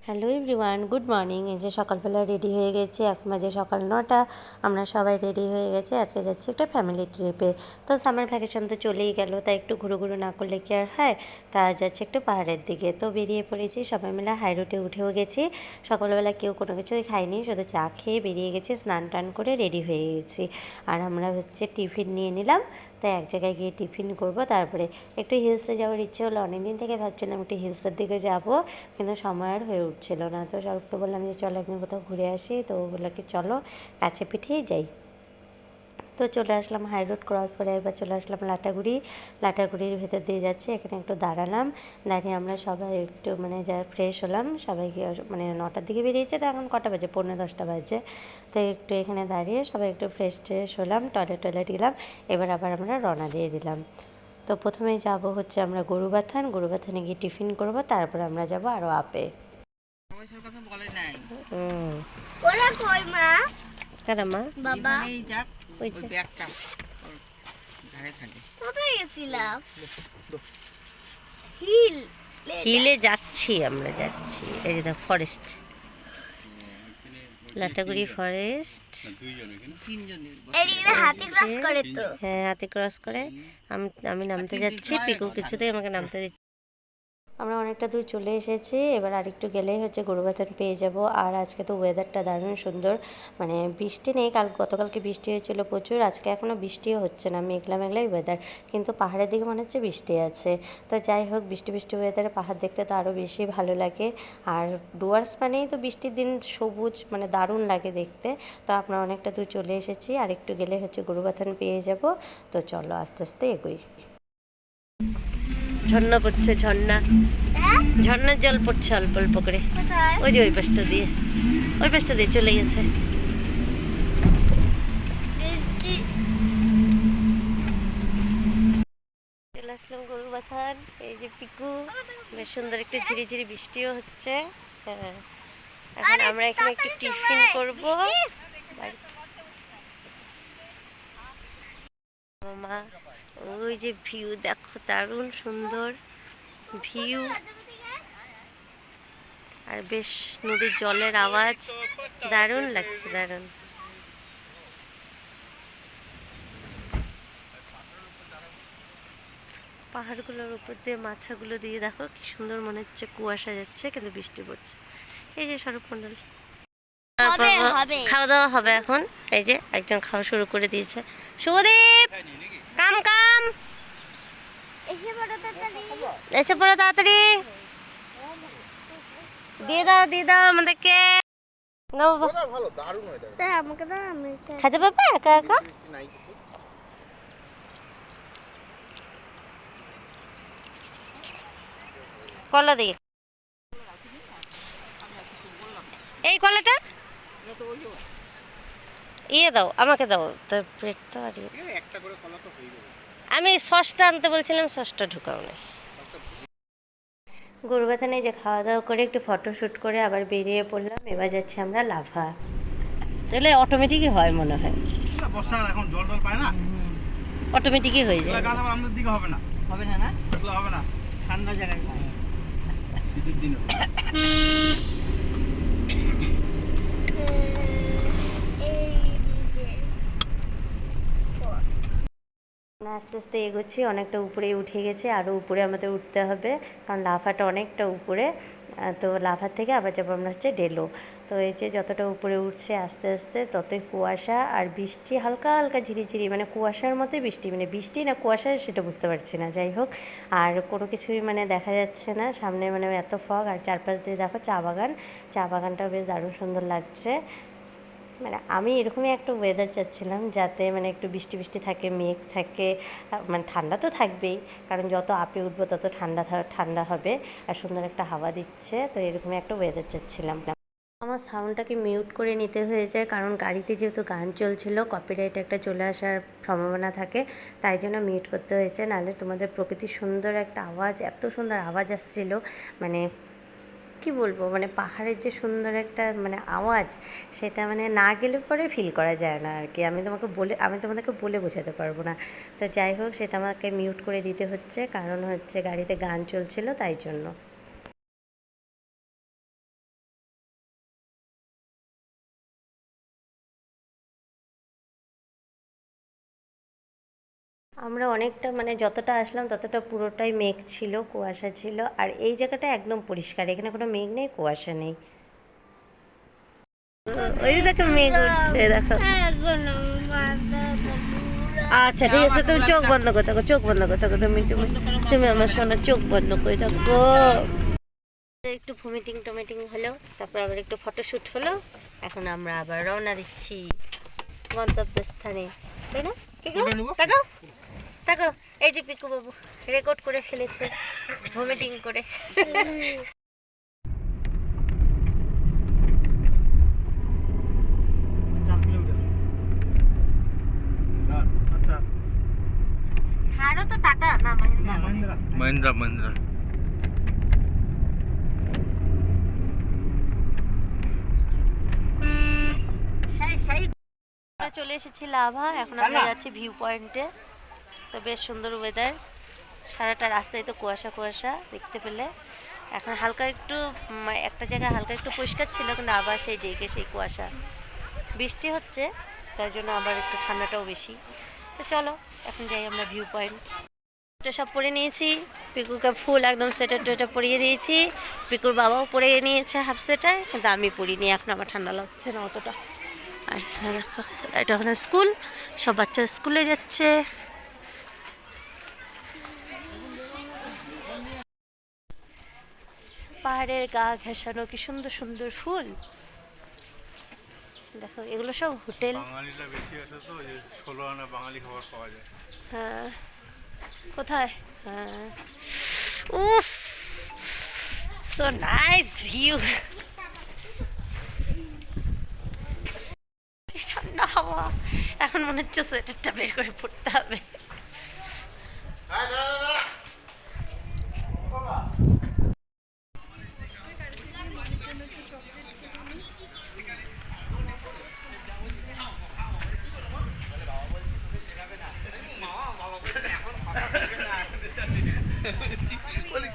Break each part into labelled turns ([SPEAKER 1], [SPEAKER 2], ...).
[SPEAKER 1] Hello everyone, good morning. এই যে সকালবেলা রেডি হয়ে গেছি, এখন বাজে সকাল 9টা। আমরা সবাই রেডি হয়ে গেছি, আজকে যাচ্ছি একটা ফ্যামিলি ট্রিপে। তো সামার ভ্যাকেশন তো চলেই গেল, তাই একটু ঘুরু ঘুরু না করলে কি আর হয়। তা যাচ্ছে একটু পাহাড়ের দিকে, তো বেরিয়ে পড়েছি সবাই মিলে। হাই রোডে উঠেও গেছি। সকালবেলা কেউ কোনো কিছুই খাইনি, শুধু চা খেয়ে বেরিয়ে গেছি, স্নান টান করে রেডি হয়ে গেছি। আর আমরা টিফিন নিয়ে নিলাম, তাই এক জায়গায় গিয়ে টিফিন করব। তারপরে একটু হিলসে যাওয়ার ইচ্ছে হলো, অনেকদিন থেকে ভাবছিলাম একটু হিলসের দিকে যাব, কিন্তু সময় আর হয়ে উঠছিল না। তো সবকে বললাম যে চলো একদিন কোথাও ঘুরে আসি, তো বললো কি চলো কাছে পিঠেই যাই। তো চলে আসলাম হাই রোড ক্রস করে, এবার চলে আসলাম লাটাগুড়ির ভেতর দিয়ে যাচ্ছে। এখানে একটু দাঁড়ালাম, দাঁড়িয়ে আমরা সবাই একটু যা ফ্রেশ হলাম। সবাইকে 9টার দিকে বেরিয়েছে, তো এখন কটা বাজে, 9:45 বাজে। তো একটু এখানে দাঁড়িয়ে সবাই একটু ফ্রেশ হলাম, টয়লেট গেলাম। এবার আবার আমরা রওনা দিয়ে দিলাম। তো প্রথমেই যাব হচ্ছে আমরা গরুবাথানে গিয়ে টিফিন করব, তারপর আমরা যাব আরও আপে। হিলে যাচ্ছি, এই যে ফরেস্ট, লাটাগুড়ি ফরেস্ট। হ্যাঁ, হাতি ক্রস করে আমি নামতে যাচ্ছি, পিকু কিছুতেই আমাকে নামতে দিচ্ছি। আমরা অনেকটা দূর চলে এসেছি, এবার আরেকটু গেলেই হচ্ছে গরুবাথান পেয়ে যাব। আর আজকে তো ওয়েদারটা দারুণ সুন্দর, বৃষ্টি নেই, গতকালকে বৃষ্টি হয়েছিল প্রচুর, আজকে এখনও বৃষ্টিও হচ্ছে না, মেঘলাই ওয়েদার, কিন্তু পাহাড়ের দিকে মনে হচ্ছে বৃষ্টি আছে। তো যাই হোক, বৃষ্টি ওয়েদারে পাহাড় দেখতে তো আরও বেশি ভালো লাগে। আর ডুয়ার্স মানেই তো বৃষ্টির দিন সবুজ, দারুণ লাগে দেখতে। তো আমরা অনেকটা দূর চলে এসেছি, আর একটু গেলে হচ্ছে গরুবাথান পেয়ে যাব। তো চলো আস্তে আস্তে এগোই। ঝর্ণা পড়ছে, ঝর্ণার জল পড়ছে অল্প অল্প করে, ওই যে ওই পাশটা দিয়ে চলে গেছে। চলে আসলাম গরুবাথান, এই যে পিকু, বেশ সুন্দর একটু ঝিরিঝিরি বৃষ্টিও হচ্ছে। হ্যাঁ, এখন আমরা এখানে একটু টিফিন করবো। মা, ওই যে ভিউ দেখো, দারুণ সুন্দর ভিউ, আর বেশ নদীর জলের আওয়াজ, দারুণ লাগছে, দারুণ। পাহাড়গুলোর উপর দিয়ে মাথাগুলো দিয়ে দেখো কি সুন্দর, মনে হচ্ছে কুয়াশা যাচ্ছে, কিন্তু বৃষ্টি পড়ছে। এই যে স্বরূপমণ্ডল, খাওয়া দাওয়া হবে এখন। এই যে একজন খাওয়া শুরু করে দিয়েছে, শুভদীপ কাম এসে পড়ো তাড়াতাড়ি, দিয়ে দাও আমাদেরকে। খেতে পারবে একা একা? কলা দিয়ে, এই কলাটা দাও, আমাকে দাও, তার প্লেট তো। আর আমি সসটা আনতে বলছিলাম, সসটা ঢুকাও নাই। গরুবাথানে যে খাওয়া দাওয়া করে একটু ফটোশ্যুট করে আবার বেরিয়ে পড়লাম। এবার যাচ্ছি আমরা লাভা। তাহলে অটোমেটিকই হয় মনে হয়, এখন জল পায় না, অটোমেটিকই হয়ে যায়। আমাদের দিকে হবে না ঠান্ডা জায়গায় আস্তে আস্তে এগোচ্ছি, অনেকটা উপরে উঠে গেছে, আরও উপরে আমাদের উঠতে হবে, কারণ লাভাটা অনেকটা উপরে। তো লাভার থেকে আবার যাবো আমরা হচ্ছে ডেলো। তো এই যে যতটা উপরে উঠছে আস্তে আস্তে, ততই কুয়াশা আর বৃষ্টি, হালকা হালকা ঝিরিঝিরি, কুয়াশার মতোই বৃষ্টি, বৃষ্টি না কুয়াশা সেটা বুঝতে পারছি না। যাই হোক, আর কোনো কিছুই দেখা যাচ্ছে না সামনে, এত ফগ, আর চারপাশ দিয়ে দেখো চা বাগানটাও বেশ দারুণ সুন্দর লাগছে। আমি এরকমই একটা ওয়েদার চাচ্ছিলাম, যাতে একটু বৃষ্টি থাকে, মেঘ থাকে, ঠান্ডা তো থাকবেই, কারণ যত আপে উঠবো তত ঠান্ডা হবে, আর সুন্দর একটা হাওয়া দিচ্ছে। তো এরকমই একটা ওয়েদার চাচ্ছিলাম। আমার সাউন্ডটাকে মিউট করে নিতে হয়েছে, কারণ গাড়িতে যেহেতু গান চলছিল, কপিরাইট একটা চলে আসার সম্ভাবনা থাকে, তাই জন্য মিউট করতে হয়েছে। নাহলে তোমাদের প্রকৃতির সুন্দর একটা আওয়াজ, এত সুন্দর আওয়াজ আসছিল, কি বলবো, পাহাড়ের যে সুন্দর একটা আওয়াজ, সেটা না গেলে পরে ফিল করা যায় না আর কি। আমি তোমাদেরকে বলে বোঝাতে পারবো না। তো যাই হোক, সেটা আমাকে মিউট করে দিতে হচ্ছে, কারণ হচ্ছে গাড়িতে গান চলছিল, তাই জন্য। আমরা অনেকটা মানে যতটা আসলাম ততটা পুরোটাই মেঘ ছিল, কুয়াশা ছিল। আর এই জায়গাটা একদম পরিষ্কার, এখানে কোনো মেঘ নেই, কুয়াশা নেই। ওই দেখো মেঘ উঠছে, দেখো। আচ্ছা ঠিক আছে, তুমি চোখ বন্ধ করে থাকো, চোখ বন্ধ করে থাকো, তুমি তুমি তুমি আমার সোনা চোখ বন্ধ করে থাকো। একটু ভমিটিং টমিটিং হলো, তারপর আবার একটু ফটোশ্যুট হলো। এখন আমরা আবার রওনা দিচ্ছি গন্তব্যস্থানে, তাই না? দেখো দেখো, এই যে পিকু বাবু রেকর্ড করে ফেলেছে ভমিটিং করে। আরো তো টাটা না
[SPEAKER 2] মহিন্দ্রা মহিন্দ্রা।
[SPEAKER 1] চলে এসেছি লাভা, এখন আমরা যাচ্ছি ভিউ পয়েন্টে। তো বেশ সুন্দর ওয়েদার, সারাটা রাস্তায় তো কুয়াশা কুয়াশা দেখতে পেলে। এখন হালকা একটু একটা জায়গায় হালকা একটু পরিষ্কার ছিল, কিন্তু আবার সেই জেগে সেই কুয়াশা, বৃষ্টি হচ্ছে, তার জন্য আবার একটু ঠান্ডাটাও বেশি। তো চলো এখন যাই আমরা ভিউ পয়েন্ট। এটা সব পরে নিয়েছি, পিকুকে ফুল একদম সোয়েটার টোয়েটার পরিয়ে দিয়েছি। পিকুর বাবাও পরে নিয়েছে হাফ সোয়েটার, কিন্তু আমি পরিনি, এখন আমার ঠান্ডা লাগছে না অতটা। আর এখানে দেখো, এটা ওখানে স্কুল, সব বাচ্চা স্কুলে যাচ্ছে। পাহাড়ের গা ঘেঁষানো কি সুন্দর সুন্দর ফুল, দেখো এগুলো সব হোটেল।
[SPEAKER 2] বাঙালিরা বেশি আছে তো, যে 16 আনা বাঙালি খাবার পাওয়া যায়।
[SPEAKER 1] হ্যাঁ, কোথায়? হ্যাঁ, উফ, সো নাইস ভিউ। ঠান্ডা হাওয়া, এখন মনে হচ্ছে সোয়েটারটা বের করে পড়তে হবে।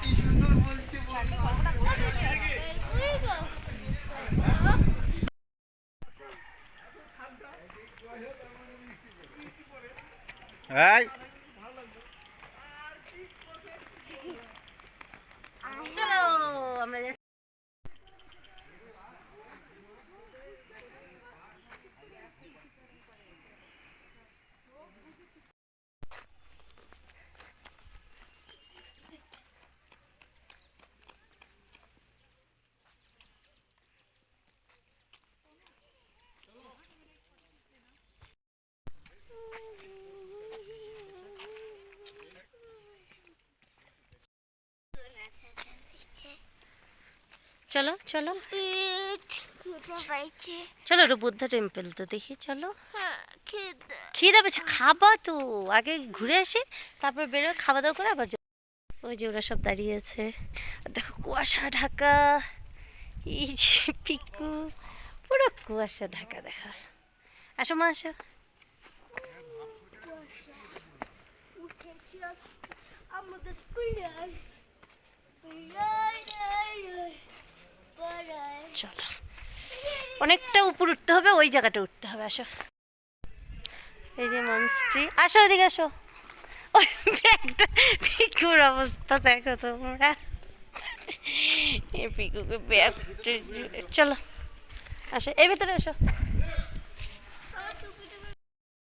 [SPEAKER 2] কি সুন্দর বলছে।
[SPEAKER 1] চলো আমরা চলো চলো চলো, একটু বুদ্ধা টেম্পল তো দেখি, চলো। খিদে পেয়েছে, খাবা তো, আগে ঘুরে আসি, তারপর বেরো, খাওয়া দাওয়া করে আবার ওই যে ওরা সব দাঁড়িয়ে আছে। দেখো কুয়াশা ঢাকা, এই যে পিকু, পুরো কুয়াশা ঢাকা, দেখা। আসো মা আসো। চলো, অনেকটা উপর উঠতে হবে, ওই জায়গাটা উঠতে হবে। আসো, এই যে মনস্ট্রি, আসো এদিকে আসো। ওই ব্যাগটা, পিকুর অবস্থা দেখো তোমরা, এই পিকুকে ব্যাগ। চলো আসো, এই ভেতরে আসো।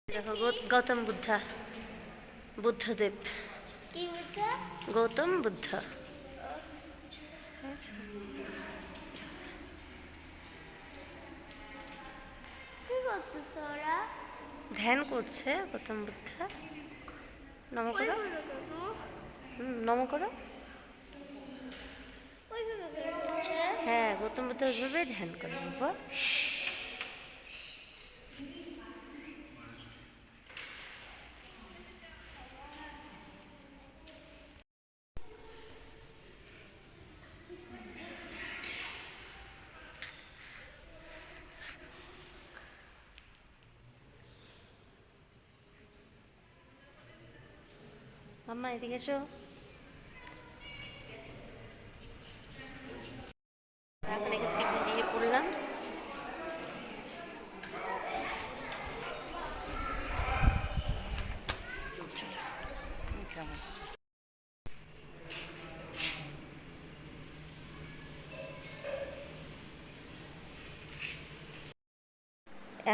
[SPEAKER 1] দেখো গৌতম বুদ্ধা, বুদ্ধদেব, গৌতম বুদ্ধ। ধ্যান করছে গৌতম বুদ্ধ, নম করো, নম করো। হ্যাঁ, গৌতম বুদ্ধ ওইভাবে ধ্যান করে বাবা। মাম্মা এদিকে এসো। এখন এখান থেকে বেরিয়ে পড়লাম।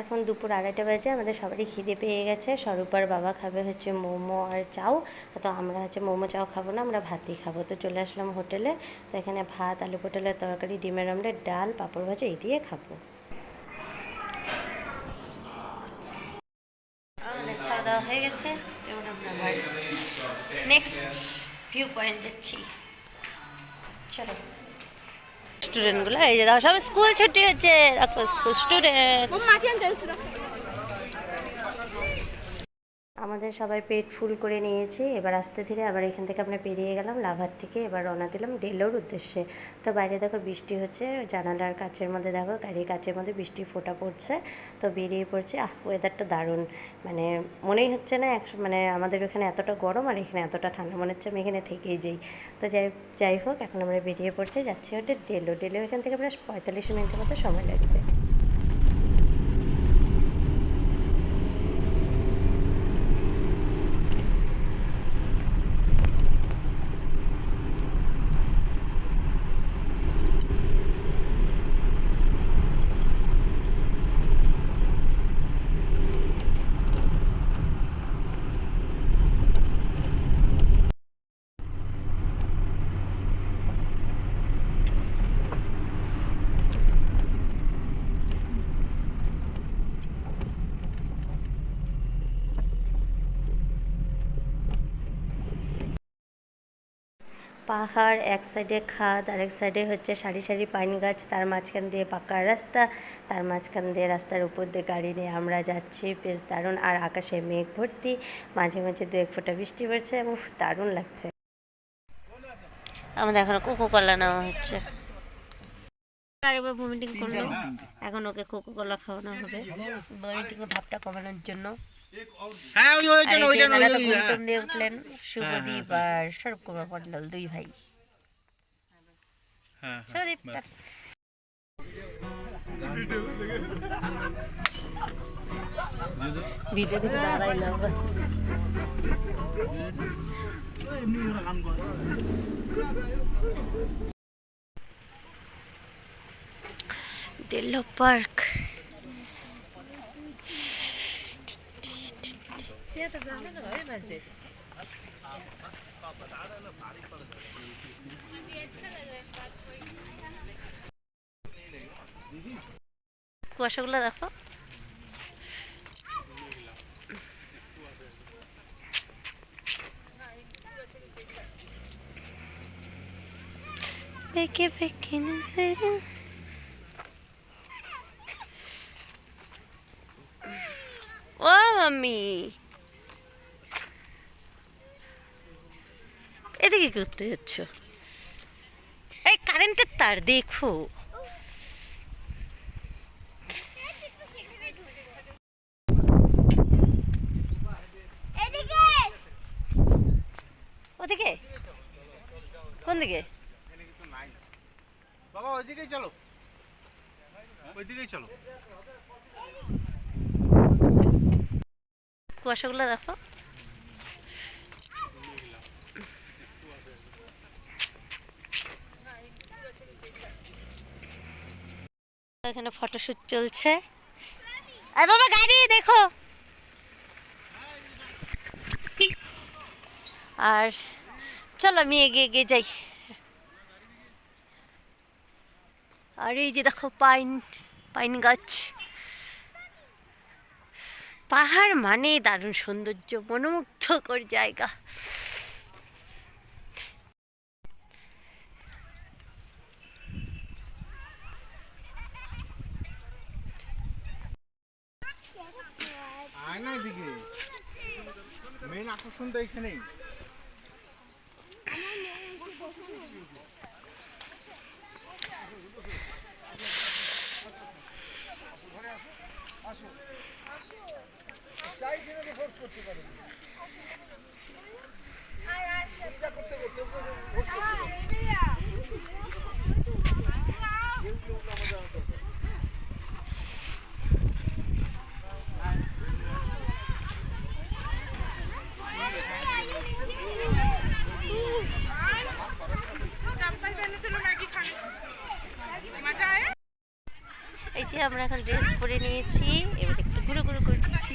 [SPEAKER 1] এখন দুপুর 2:30 বাজে, আমাদের সবারই খিদে পেয়ে গেছে। স্বরূপার বাবা খাবে হচ্ছে মোমো আর চাউ, তো আমরা হচ্ছে মোমো চাউ খাবো না, আমরা ভাতই খাবো। তো চলে আসলাম হোটেলে। তো এখানে ভাত, আলু পটলের তরকারি, ডিমের অমলেট, ডাল, পাঁপড় ভাজা এই দিয়ে খাবো। আমাদের খাওয়া দাওয়া হয়ে গেছে, এবার আমরা আবার নেক্সট ভিউ পয়েন্ট যাচ্ছি। চলো, স্টুডেন্টগুলো এই যে দেখো, সব স্কুল ছুটি হচ্ছে, দেখো স্কুল স্টুডেন্ট। আমাদের সবাই পেট ফুল করে নিয়েছি, এবার আস্তে ধীরে আবার এখান থেকে আমরা বেরিয়ে গেলাম লাভার থেকে, এবার রওনা দিলাম ডেলোর উদ্দেশ্যে। তো বাইরে দেখো বৃষ্টি হচ্ছে, জানালার কাচের মধ্যে দেখো গাড়ির কাচের মধ্যে বৃষ্টি ফোঁটা পড়ছে। তো বেরিয়ে পড়ছে, ওয়েদারটা দারুণ, মানে মনেই হচ্ছে না মানে আমাদের ওখানে এতটা গরম আর এখানে এতটা ঠান্ডা, মনে হচ্ছে আমি এখানে থেকেই যাই। তো যাই হোক, এখন আমরা বেরিয়ে পড়ছি, যাচ্ছি হচ্ছে ডেলো এখান থেকে প্রায় 45 মিনিটের মতো সময় লাগবে। পাহাড়, এক সাইডে খাদ, আরেক সাইডে হচ্ছে সারি সারি পাইন গাছ, তার মাঝখান দিয়ে পাকা রাস্তা, তার মাঝখান দিয়ে রাস্তার উপর দিয়ে গাড়ি নিয়ে আমরা যাচ্ছি, বেশ দারুণ। আর আকাশে মেঘ ভর্তি, মাঝে মাঝে 2-1 ফোঁটা বৃষ্টি পড়ছে এবং দারুণ লাগছে। আমাদের এখন কোকো কলা নেওয়া হচ্ছে। আরেকবার ভমিটিং করলো, এখন ওকে কোকো কলা খাওয়ানো হবে ভমিটিংয়ের ভাবটা কমানোর জন্য। দিয়ে উঠলেন শুভদীপ আর স্বরূপ কুমার মণ্ডল, 2 ভাই। শুভদীপ ভিডিও দেখে দাঁড়াইল। ডেলো পার্ক, কুয়াশাগুলো দেখো। বেঁকে বেঁকে নজর, ও মাম্মি এদিকে করতে যাচ্ছ? এই কারেন্টের তার দেখো। ওদিকে কোন দিকে?
[SPEAKER 2] বাবা ওইদিকেই চলো, ওইদিকেই চলো।
[SPEAKER 1] কুয়াশাগুলো দেখো। এখানে ফটোশুট চলছে। আরে বাবা গাড়ি দেখো। আর চলো আমি এগিয়ে যাই। আর এই যে দেখো পাইন গাছ। পাহাড় মানে দারুণ সৌন্দর্য, মনোমুগ্ধকর জায়গা।
[SPEAKER 2] মেইন আকর্ষণটা এখানেই।
[SPEAKER 1] এই যে আমরা এখন ড্রেস পরে নিয়েছি, এবার একটু ঘুরু ঘুরু করছি।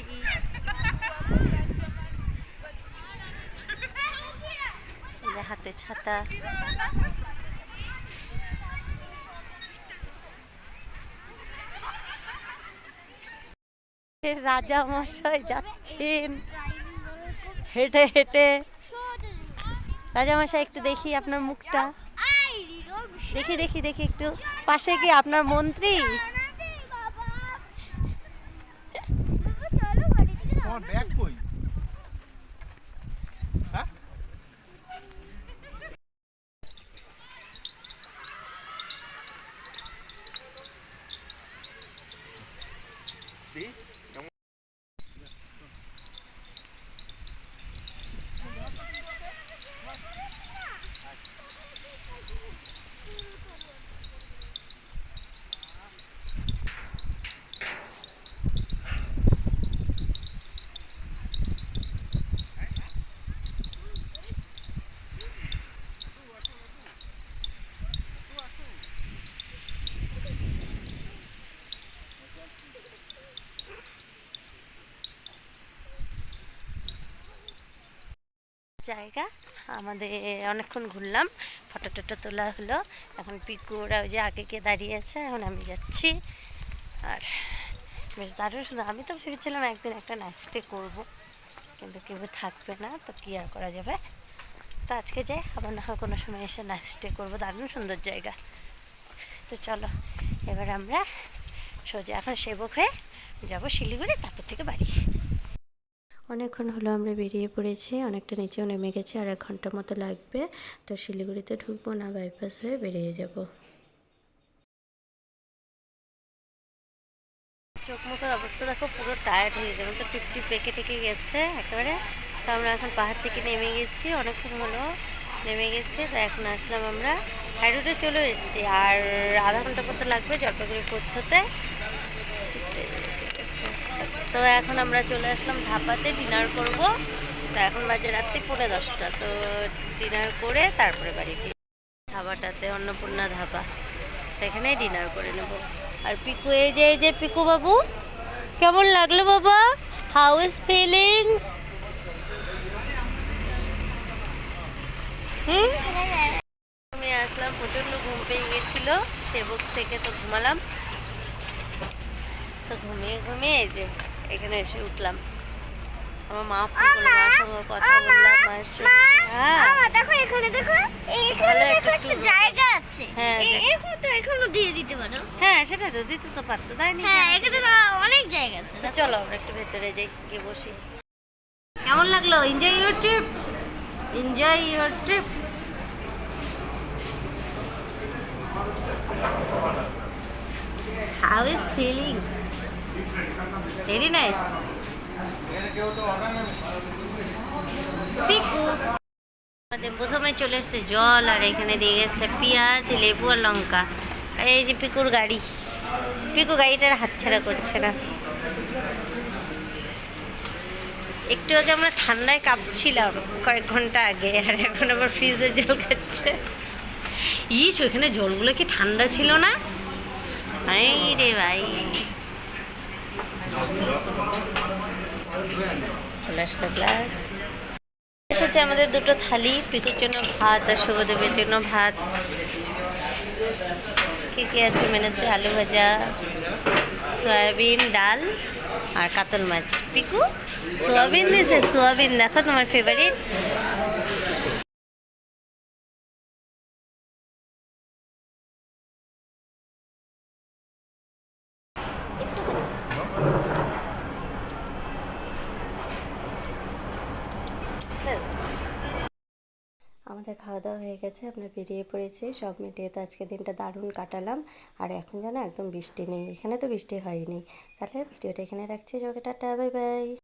[SPEAKER 1] হাতে ছাতা, রাজা মশাই যাচ্ছেন হেঁটে হেঁটে। রাজা মশাই একটু দেখি আপনার মুখটা, দেখি দেখি দেখি একটু। পাশে কি আপনার মন্ত্রী?
[SPEAKER 3] তোমার ব্যাগ কই? হ্যাঁ?
[SPEAKER 1] জায়গা আমাদের অনেকক্ষণ ঘুরলাম, ফটো টটো তোলা হলো। এখন পিকু ওরা ওই যে আগে গিয়ে দাঁড়িয়ে আছে, এখন আমি যাচ্ছি। আর বেশ দারুণ সুন্দর। আমি তো ভেবেছিলাম একদিন একটা নাইট স্টে করবো, কিন্তু কেউ থাকবে না, তো কী আর করা যাবে। তো আজকে যাই, আবার না হয় কোনো সময় এসে নাইট স্টে করবো। দারুণ সুন্দর জায়গা। তো চলো এবার আমরা সোজা এখন সেবক হয়ে যাবো শিলিগুড়ি, তারপর থেকে বাড়ি। অনেকক্ষণ হলো আমরা বেরিয়ে পড়েছি, অনেকটা নিচেও নেমে গেছি, আর 1 ঘন্টা মতো লাগবে। তো শিলিগুড়িতে ঢুকবো না, বাইপাস হয়ে বেরিয়ে যাব। চোখ মুখের অবস্থা দেখো, পুরো টায়ার্ড হয়ে যাবে, তো টিপ পেকে টেকে গেছে একেবারে। তো আমরা এখন পাহাড় থেকে নেমে গেছি, অনেকক্ষণ হলো নেমে গেছি। তো এখন আসলাম আমরা হাই রোডে চলে এসেছি, আর আধা ঘন্টা মতো লাগবে জলপাইগুড়ি পৌঁছতে। তো এখন আমরা চলে আসলাম ধাবাতে, ডিনার করব। তো এখন বাজে রাত্রি 10:45। তো ডিনার করে তারপরে বাড়ি ফিরি। ধাবাটাতে অন্নপূর্ণা ধাবা, সেখানেই ডিনার করে নেব। আর পিকু, এই যে পিকু বাবু, কেমন লাগলো বাবা? How is feelings? আমি আসলাম, প্রচণ্ড ঘুম পেয়ে গেছিল সেবক থেকে, তো ঘুমালাম। তো ঘুমিয়ে ঘুমিয়ে এই যে এখানে এসে উঠলাম। আমার মা ফোন করলো, মার সঙ্গে কথা বললাম, মায়ের সঙ্গে। হ্যাঁ
[SPEAKER 4] দেখো এখানে, দেখো
[SPEAKER 1] ভালো
[SPEAKER 4] এখানে
[SPEAKER 1] একটা
[SPEAKER 4] একটা জায়গা আছে।
[SPEAKER 1] হ্যাঁ,
[SPEAKER 4] এরকম তো এখনো দিয়ে দিতে পারো।
[SPEAKER 1] হ্যাঁ সেটা তো দিতে তো পারতো, তাই না?
[SPEAKER 4] হ্যাঁ, এখানে তো অনেক জায়গা আছে।
[SPEAKER 1] তো চলো আমরা একটু ভেতরে যাই, গিয়ে বসি। কেমন লাগলো? Enjoy your trip, enjoy your trip. How is feelings? Very nice. Piku আমাদের প্রথমে চলে এসেছে জল, আর এখানে দিয়ে গেছে পেঁয়াজ, লেবু আর লঙ্কা। আর এই যে পিকুর গাড়ি, পিকু গাড়িটার হাতছাড়া করছে না। একটু আগে আমরা ঠান্ডায় কাঁপছিলাম কয়েক ঘন্টা আগে, আর এখন আবার ফ্রিজের জল খাচ্ছে। ইস, ওইখানে জলগুলো কি ঠান্ডা ছিল না? ভাই রে ভাই, গ্লাস এসেছে আমাদের 2টো থালি। পিকুর জন্য ভাত, আর শুভদেবের জন্য ভাত। কী কী আছে মেনুতে? আলু ভাজা, সয়াবিন, ডাল আর কাতল মাছ। পিকু সোয়াবিন দিয়েছে, সোয়াবিন দেখো তোমার ফেভারিট। আমাদের খাওয়া দাওয়া হয়ে গেছে, আমরা বেরিয়ে পড়েছি। সব মিটিয়ে তো আজকে দিনটা দারুণ কাটালাম। আর এখন যেন একদম বৃষ্টি নেই, এখানে তো বৃষ্টি হয়নি। তাহলে ভিডিওটা এখানে রাখছি। Tata, bye bye.